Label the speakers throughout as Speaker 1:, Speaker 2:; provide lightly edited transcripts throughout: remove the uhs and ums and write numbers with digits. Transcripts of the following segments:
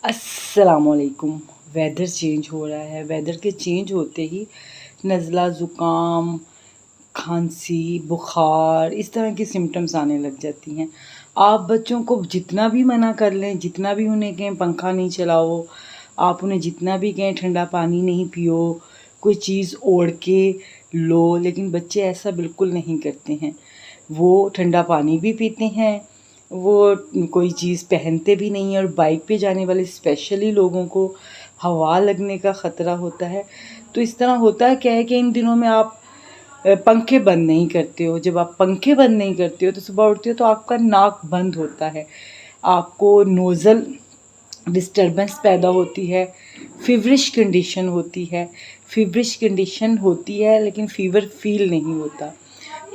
Speaker 1: अस्सलामुअलैकुम। Weather change हो रहा है। वेदर के चेंज होते ही नज़ला, ज़ुकाम, खांसी, बुखार इस तरह की सिम्टम्स आने लग जाती हैं। आप बच्चों को जितना भी मना कर लें, जितना भी उन्हें कहें पंखा नहीं चलाओ, आप उन्हें जितना भी कहें ठंडा पानी नहीं पियो, कोई चीज़ ओढ़ के लो, लेकिन बच्चे ऐसा बिल्कुल नहीं करते हैं। वो ठंडा पानी भी पीते हैं, वो कोई चीज़ पहनते भी नहीं हैं और बाइक पे जाने वाले स्पेशली लोगों को हवा लगने का ख़तरा होता है। तो इस तरह होता है क्या है कि इन दिनों में आप पंखे बंद नहीं करते हो। जब आप पंखे बंद नहीं करते हो तो सुबह उठते हो तो आपका नाक बंद होता है, आपको नोज़ल डिस्टर्बेंस पैदा होती है, फ़ीवरिश कंडीशन होती है। फ़ीवरिश कंडीशन होती है लेकिन फ़ीवर फ़ील नहीं होता।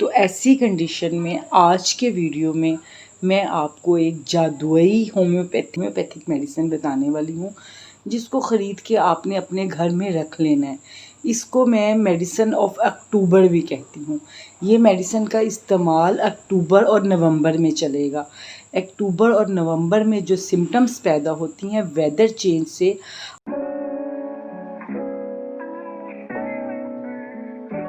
Speaker 1: तो ऐसी कंडीशन में आज के वीडियो में मैं आपको एक जादुई होम्योपैथिक मेडिसिन बताने वाली हूँ, जिसको ख़रीद के आपने अपने घर में रख लेना है। इसको मैं मेडिसिन ऑफ अक्टूबर भी कहती हूँ। ये मेडिसिन का इस्तेमाल अक्टूबर और नवंबर में चलेगा। अक्टूबर और नवंबर में जो सिम्टम्स पैदा होती हैं वेदर चेंज से,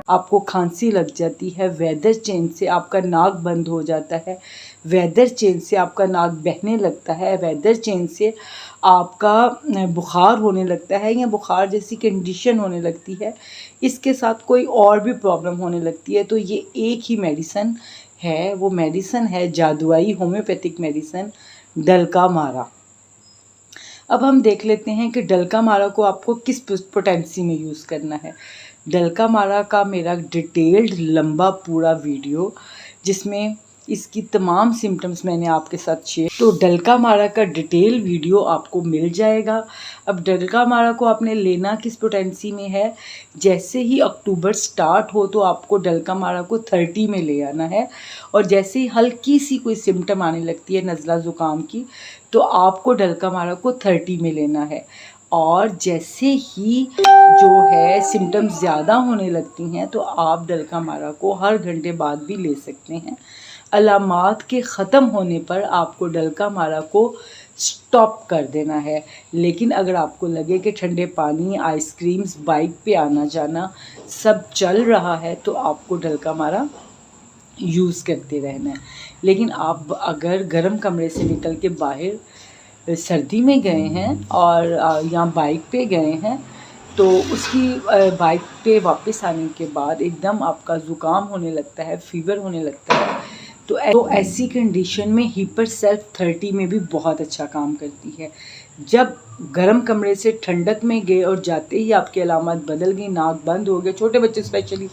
Speaker 1: आपको खांसी लग जाती है, वेदर चेंज से आपका नाक बंद हो जाता है, वेदर चेंज से आपका नाक बहने लगता है, वेदर चेंज से आपका बुखार होने लगता है या बुखार जैसी कंडीशन होने लगती है, इसके साथ कोई और भी प्रॉब्लम होने लगती है, तो ये एक ही मेडिसिन है। वो मेडिसिन है जादुई होम्योपैथिक मेडिसिन डलका मारा। अब हम देख लेते हैं कि डलका मारा को आपको किस पोटेंसी में यूज़ करना है। डलका मारा का मेरा डिटेल्ड लंबा पूरा वीडियो, जिसमें इसकी तमाम सिम्टम्स मैंने आपके साथ शेयर, तो डलका मारा का डिटेल वीडियो आपको मिल जाएगा। अब डलका मारा को आपने लेना किस पोटेंसी में है, जैसे ही अक्टूबर स्टार्ट हो तो आपको डलका मारा को 30 में ले आना है, और जैसे ही हल्की सी कोई सिम्टम आने लगती है नज़ला ज़ुकाम की, तो आपको डलका मारा को 30 में लेना है। और जैसे ही जो है सिम्टम्स ज़्यादा होने लगती हैं तो आप डलका मारा को हर घंटे बाद भी ले सकते हैं। अलामात के ख़त्म होने पर आपको डलका मारा को स्टॉप कर देना है। लेकिन अगर आपको लगे कि ठंडे पानी, आइसक्रीम्स, बाइक पे आना जाना सब चल रहा है तो आपको डलका मारा यूज़ करते रहना है। लेकिन आप अगर गर्म कमरे से निकल के बाहर सर्दी में गए हैं और या बाइक पे गए हैं, तो उसकी बाइक पे वापस आने के बाद एकदम आपका ज़ुकाम होने लगता है, फ़ीवर होने लगता है, तो ऐसी कंडीशन में हीपर सेल्फ 30 में भी बहुत अच्छा काम करती है। जब गर्म कमरे से ठंडक में गए और जाते ही आपकी अलामत बदल गई, नाक बंद हो गए, छोटे बच्चे स्पेशली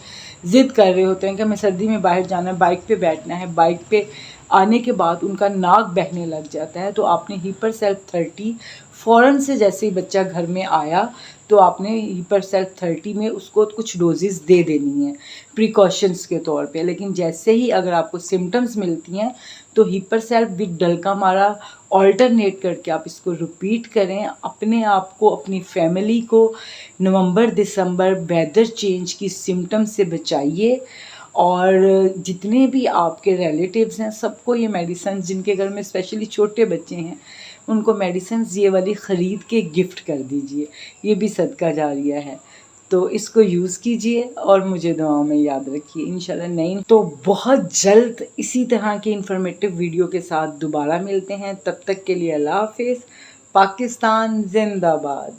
Speaker 1: ज़िद कर रहे होते हैं कि हमें सर्दी में बाहर जाना है, बाइक पे बैठना है, बाइक पे आने के बाद उनका नाक बहने लग जाता है, तो आपने हीपर सेल्फ 30 फ़ौरन से, जैसे ही बच्चा घर में आया तो आपने हीपर सेल्फ 30 में उसको कुछ डोजेज़ दे देनी है प्रिकॉशंस के तौर पे। लेकिन जैसे ही अगर आपको सिम्टम्स मिलती हैं तो हीपर सेल्फ विद डलका मारा ऑल्टरनेट करके आप इसको रिपीट करें। अपने आप को, अपनी फैमिली को नवंबर दिसंबर वेदर चेंज की सिम्टम्स से बचाइए, और जितने भी आपके रिलेटिव्स हैं सबको ये मेडिसिन, जिनके घर में स्पेशली छोटे बच्चे हैं उनको मेडिसिन ये वाली ख़रीद के गिफ्ट कर दीजिए। ये भी सदका जारिया है। तो इसको यूज़ कीजिए और मुझे दुआओं में याद रखिए। इंशाल्लाह नहीं तो बहुत जल्द इसी तरह की इन्फॉर्मेटिव वीडियो के साथ दोबारा मिलते हैं। तब तक के लिए अल्लाह हाफ़िज़। पाकिस्तान जिंदाबाद।